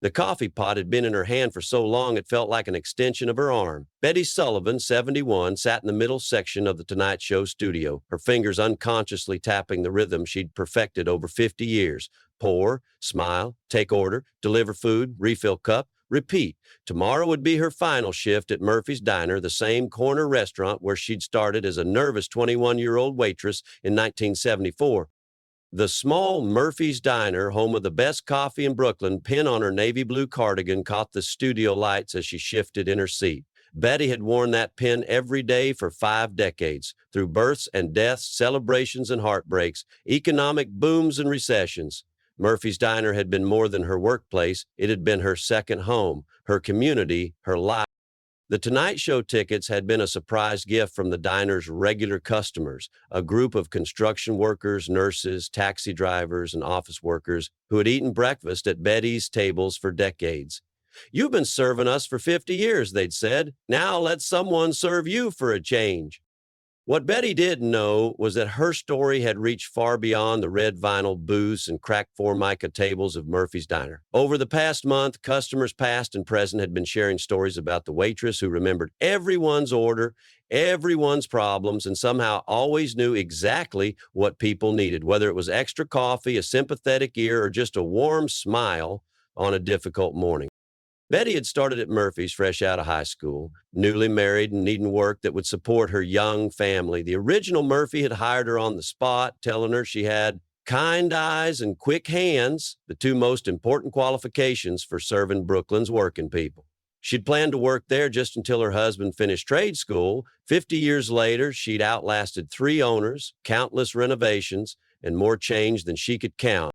The coffee pot had been in her hand for so long it felt like an extension of her arm. Betty Sullivan, 71, sat in the middle section of the Tonight Show studio, her fingers unconsciously tapping the rhythm she'd perfected over 50 years. Pour, smile, take order, deliver food, refill cup, repeat. Tomorrow would be her final shift at Murphy's Diner, the same corner restaurant where she'd started as a nervous 21-year-old waitress in 1974. The small Murphy's Diner, home of the best coffee in Brooklyn, pin on her navy blue cardigan caught the studio lights as she shifted in her seat. Betty had worn that pin every day for 5 decades, through births and deaths, celebrations and heartbreaks, economic booms and recessions. Murphy's Diner had been more than her workplace. It had been her second home, her community, her life. The Tonight Show tickets had been a surprise gift from the diner's regular customers, a group of construction workers, nurses, taxi drivers, and office workers who had eaten breakfast at Betty's tables for decades. "You've been serving us for 50 years," they'd said. "Now let someone serve you for a change." What Betty didn't know was that her story had reached far beyond the red vinyl booths and cracked formica tables of Murphy's Diner. Over the past month, customers past and present had been sharing stories about the waitress who remembered everyone's order, everyone's problems, and somehow always knew exactly what people needed, whether it was extra coffee, a sympathetic ear, or just a warm smile on a difficult morning. Betty had started at Murphy's fresh out of high school, newly married and needing work that would support her young family. The original Murphy had hired her on the spot, telling her she had kind eyes and quick hands, the two most important qualifications for serving Brooklyn's working people. She'd planned to work there just until her husband finished trade school. 50 years later, she'd outlasted 3 owners, countless renovations, and more change than she could count.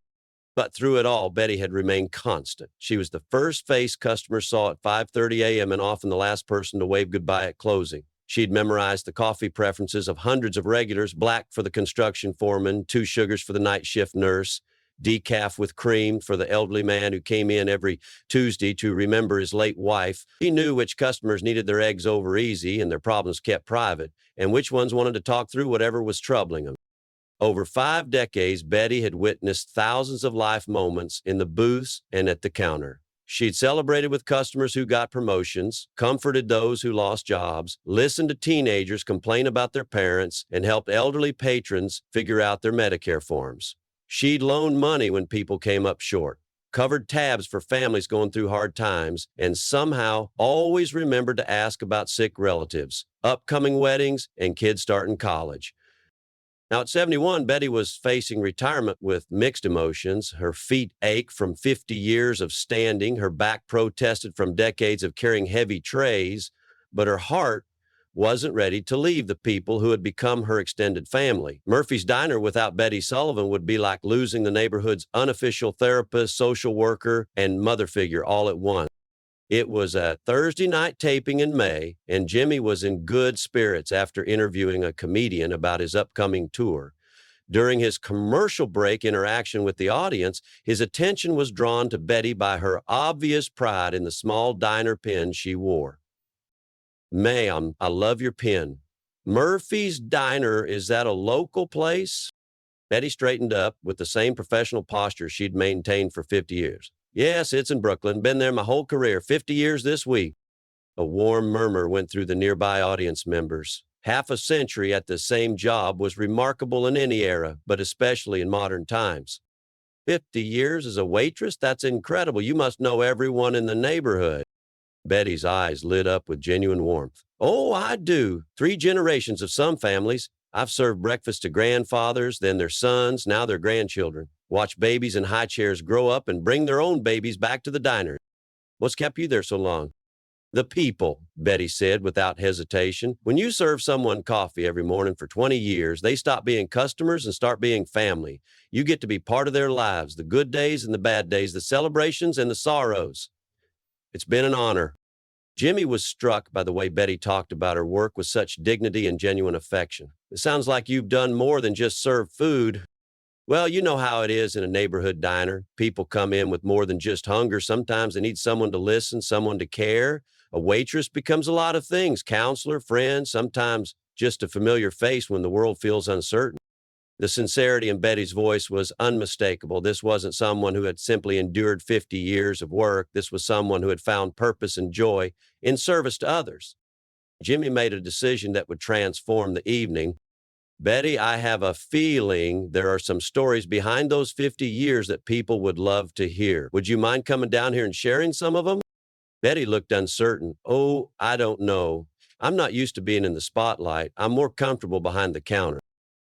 But through it all, Betty had remained constant. She was the first face customers saw at 5:30 a.m. and often the last person to wave goodbye at closing. She'd memorized the coffee preferences of hundreds of regulars: black for the construction foreman, 2 sugars for the night shift nurse, decaf with cream for the elderly man who came in every Tuesday to remember his late wife. She knew which customers needed their eggs over easy and their problems kept private, and which ones wanted to talk through whatever was troubling them. Over 5 decades, Betty had witnessed thousands of life moments in the booths and at the counter. She'd celebrated with customers who got promotions, comforted those who lost jobs, listened to teenagers complain about their parents, and helped elderly patrons figure out their Medicare forms. She'd loaned money when people came up short, covered tabs for families going through hard times, and somehow always remembered to ask about sick relatives, upcoming weddings, and kids starting college. Now, at 71, Betty was facing retirement with mixed emotions. Her feet ached from 50 years of standing. Her back protested from decades of carrying heavy trays. But her heart wasn't ready to leave the people who had become her extended family. Murphy's Diner without Betty Sullivan would be like losing the neighborhood's unofficial therapist, social worker, and mother figure all at once. It was a Thursday night taping in May, and Jimmy was in good spirits after interviewing a comedian about his upcoming tour. During his commercial break interaction with the audience, his attention was drawn to Betty by her obvious pride in the small diner pin she wore. "Ma'am, I love your pin. Murphy's Diner, is that a local place?" Betty straightened up with the same professional posture she'd maintained for 50 years. "Yes, it's in Brooklyn. Been there my whole career, 50 years this week." A warm murmur went through the nearby audience members. Half a century at the same job was remarkable in any era, but especially in modern times. 50 years as a waitress? That's incredible. You must know everyone in the neighborhood. Betty's eyes lit up with genuine warmth. "Oh, I do. 3 generations of some families. I've served breakfast to grandfathers, then their sons, now their grandchildren. Watch babies in high chairs grow up and bring their own babies back to the diner." "What's kept you there so long?" "The people," Betty said without hesitation. "When you serve someone coffee every morning for 20 years, they stop being customers and start being family. You get to be part of their lives, the good days and the bad days, the celebrations and the sorrows." "It's been an honor." Jimmy was struck by the way Betty talked about her work with such dignity and genuine affection. "It sounds like you've done more than just serve food." "Well, you know how it is in a neighborhood diner. People come in with more than just hunger. Sometimes they need someone to listen, someone to care. A waitress becomes a lot of things: counselor, friend, sometimes just a familiar face when the world feels uncertain." The sincerity in Betty's voice was unmistakable. This wasn't someone who had simply endured 50 years of work. This was someone who had found purpose and joy in service to others. Jimmy made a decision that would transform the evening. Betty, I have a feeling there are some stories behind those 50 years that people would love to hear. Would you mind coming down here and sharing some of them? Betty looked uncertain. Oh, I don't know. I'm not used to being in the spotlight. I'm more comfortable behind the counter.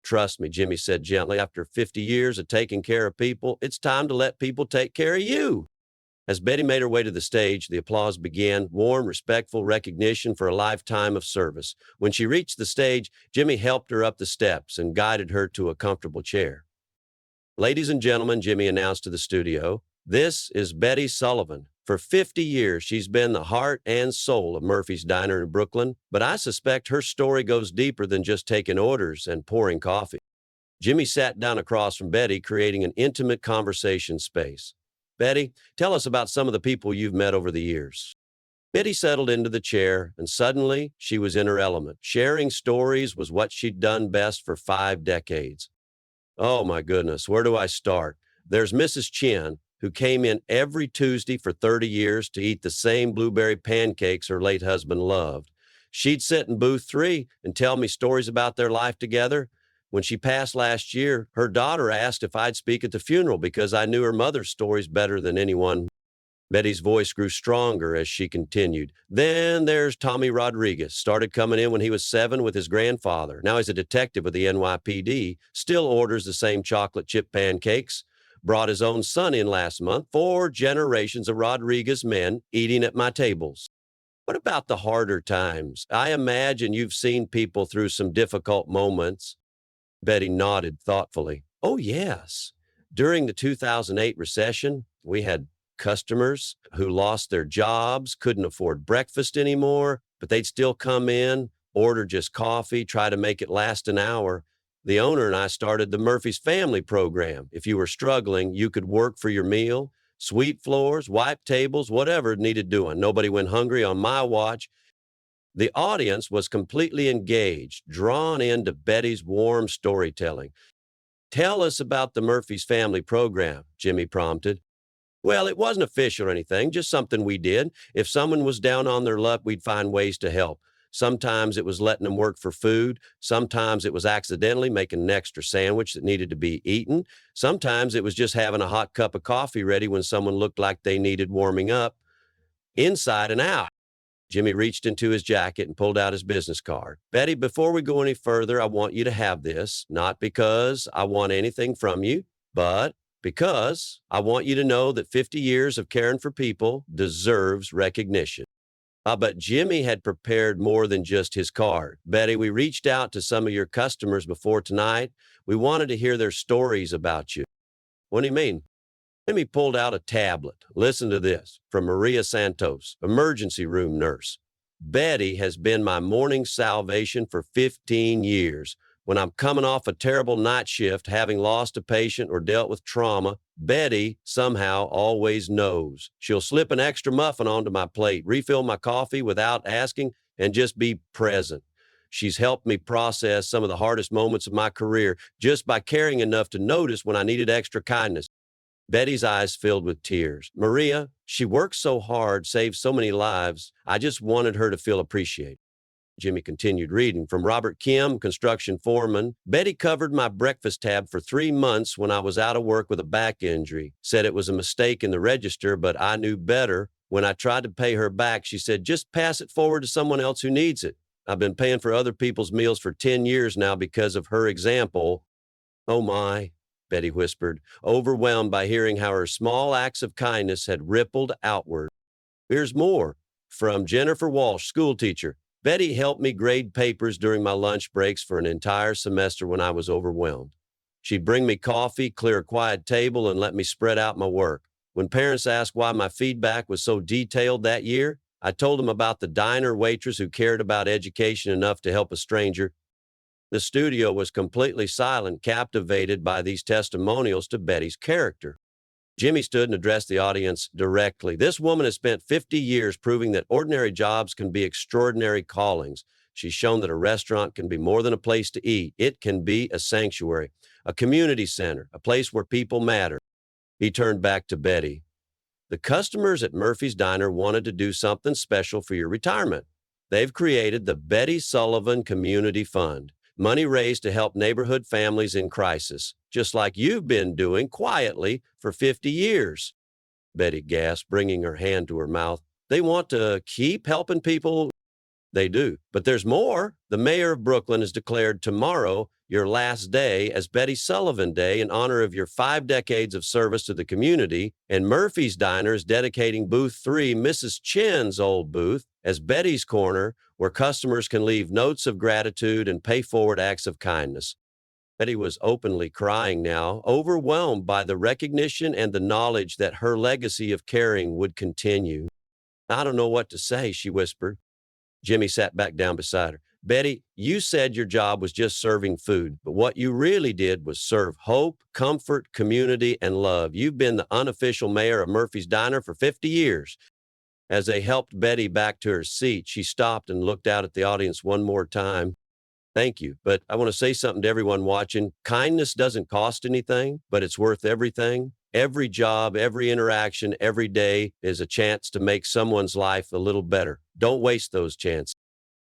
Trust me, Jimmy said gently. After 50 years of taking care of people, it's time to let people take care of you. As Betty made her way to the stage, the applause began, warm, respectful recognition for a lifetime of service. When she reached the stage, Jimmy helped her up the steps and guided her to a comfortable chair. Ladies and gentlemen, Jimmy announced to the studio, this is Betty Sullivan. For 50 years, she's been the heart and soul of Murphy's Diner in Brooklyn, but I suspect her story goes deeper than just taking orders and pouring coffee. Jimmy sat down across from Betty, creating an intimate conversation space. Betty, tell us about some of the people you've met over the years. Betty settled into the chair, and suddenly she was in her element. Sharing stories was what she'd done best for 5 decades. Oh my goodness, where do I start? There's Mrs. Chin, who came in every Tuesday for 30 years to eat the same blueberry pancakes her late husband loved. She'd sit in booth 3 and tell me stories about their life together. When she passed last year, her daughter asked if I'd speak at the funeral because I knew her mother's stories better than anyone. Betty's voice grew stronger as she continued. Then there's Tommy Rodriguez. Started coming in when he was 7 with his grandfather. Now he's a detective with the NYPD. Still orders the same chocolate chip pancakes. Brought his own son in last month. 4 generations of Rodriguez men eating at my tables. What about the harder times? I imagine you've seen people through some difficult moments. Betty nodded thoughtfully. Oh, yes. During the 2008 recession, we had customers who lost their jobs, couldn't afford breakfast anymore, but they'd still come in, order just coffee, try to make it last an hour. The owner and I started the Murphy's Family Program. If you were struggling, you could work for your meal, sweep floors, wipe tables, whatever needed doing. Nobody went hungry on my watch. The audience was completely engaged, drawn into Betty's warm storytelling. Tell us about the Murphy's Family Program, Jimmy prompted. Well, it wasn't official or anything, just something we did. If someone was down on their luck, we'd find ways to help. Sometimes it was letting them work for food. Sometimes it was accidentally making an extra sandwich that needed to be eaten. Sometimes it was just having a hot cup of coffee ready when someone looked like they needed warming up. Inside and out. Jimmy reached into his jacket and pulled out his business card. Betty, before we go any further, I want you to have this, not because I want anything from you, but because I want you to know that 50 years of caring for people deserves recognition. But Jimmy had prepared more than just his card. Betty, we reached out to some of your customers before tonight. We wanted to hear their stories about you. What do you mean? Jimmy pulled out a tablet. Listen to this from Maria Santos, emergency room nurse. Betty has been my morning salvation for 15 years. When I'm coming off a terrible night shift, having lost a patient or dealt with trauma, Betty somehow always knows. She'll slip an extra muffin onto my plate, refill my coffee without asking, and just be present. She's helped me process some of the hardest moments of my career just by caring enough to notice when I needed extra kindness. Betty's eyes filled with tears. Maria, she works so hard, saves so many lives. I just wanted her to feel appreciated. Jimmy continued reading. From Robert Kim, construction foreman. Betty covered my breakfast tab for 3 months when I was out of work with a back injury. Said it was a mistake in the register, but I knew better. When I tried to pay her back, she said, just pass it forward to someone else who needs it. I've been paying for other people's meals for 10 years now because of her example. Oh my, Betty whispered, overwhelmed by hearing how her small acts of kindness had rippled outward. Here's more. From Jennifer Walsh, schoolteacher. Betty helped me grade papers during my lunch breaks for an entire semester when I was overwhelmed. She'd bring me coffee, clear a quiet table, and let me spread out my work. When parents asked why my feedback was so detailed that year, I told them about the diner waitress who cared about education enough to help a stranger. The studio was completely silent, captivated by these testimonials to Betty's character. Jimmy stood and addressed the audience directly. This woman has spent 50 years proving that ordinary jobs can be extraordinary callings. She's shown that a restaurant can be more than a place to eat. It can be a sanctuary, a community center, a place where people matter. He turned back to Betty. The customers at Murphy's Diner wanted to do something special for your retirement. They've created the Betty Sullivan Community Fund, money raised to help neighborhood families in crisis, just like you've been doing quietly for 50 years. Betty gasped, bringing her hand to her mouth. They want to keep helping people. They do. But there's more. The mayor of Brooklyn has declared tomorrow your last day as Betty Sullivan Day in honor of your 5 decades of service to the community, and Murphy's Diner is dedicating Booth 3, Mrs. Chen's old booth, as Betty's Corner, where customers can leave notes of gratitude and pay forward acts of kindness. Betty was openly crying now, overwhelmed by the recognition and the knowledge that her legacy of caring would continue. I don't know what to say, she whispered. Jimmy sat back down beside her. Betty, you said your job was just serving food, but what you really did was serve hope, comfort, community, and love. You've been the unofficial mayor of Murphy's Diner for 50 years. As they helped Betty back to her seat, she stopped and looked out at the audience one more time. Thank you, but I want to say something to everyone watching. Kindness doesn't cost anything, but it's worth everything. Every job, every interaction, every day is a chance to make someone's life a little better. Don't waste those chances.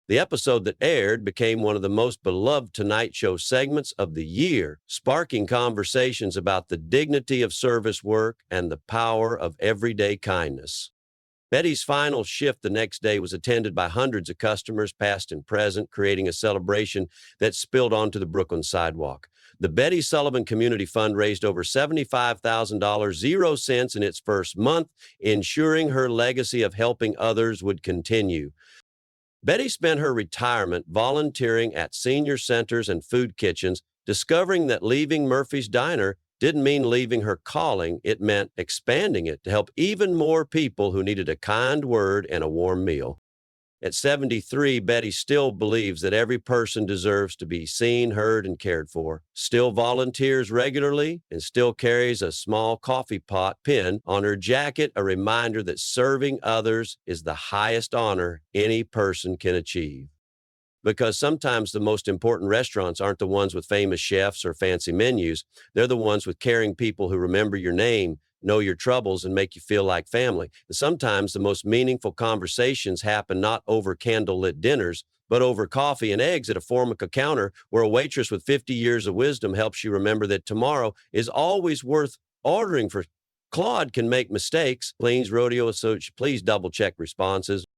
The episode that aired became one of the most beloved Tonight Show segments of the year, sparking conversations about the dignity of service work and the power of everyday kindness. Betty's final shift the next day was attended by hundreds of customers, past and present, creating a celebration that spilled onto the Brooklyn sidewalk. The Betty Sullivan Community Fund raised over $75,000, 0 cents in its first month, ensuring her legacy of helping others would continue. Betty spent her retirement volunteering at senior centers and food kitchens, discovering that leaving Murphy's Diner didn't mean leaving her calling. It meant expanding it to help even more people who needed a kind word and a warm meal. At 73, Betty still believes that every person deserves to be seen, heard, and cared for, still volunteers regularly, and still carries a small coffee pot pin on her jacket, a reminder that serving others is the highest honor any person can achieve. Because sometimes the most important restaurants aren't the ones with famous chefs or fancy menus. They're the ones with caring people who remember your name, know your troubles, and make you feel like family. And sometimes the most meaningful conversations happen not over candlelit dinners, but over coffee and eggs at a Formica counter where a waitress with 50 years of wisdom helps you remember that tomorrow is always worth ordering for. Claude can make mistakes. Please, rodeo associate, please double check responses.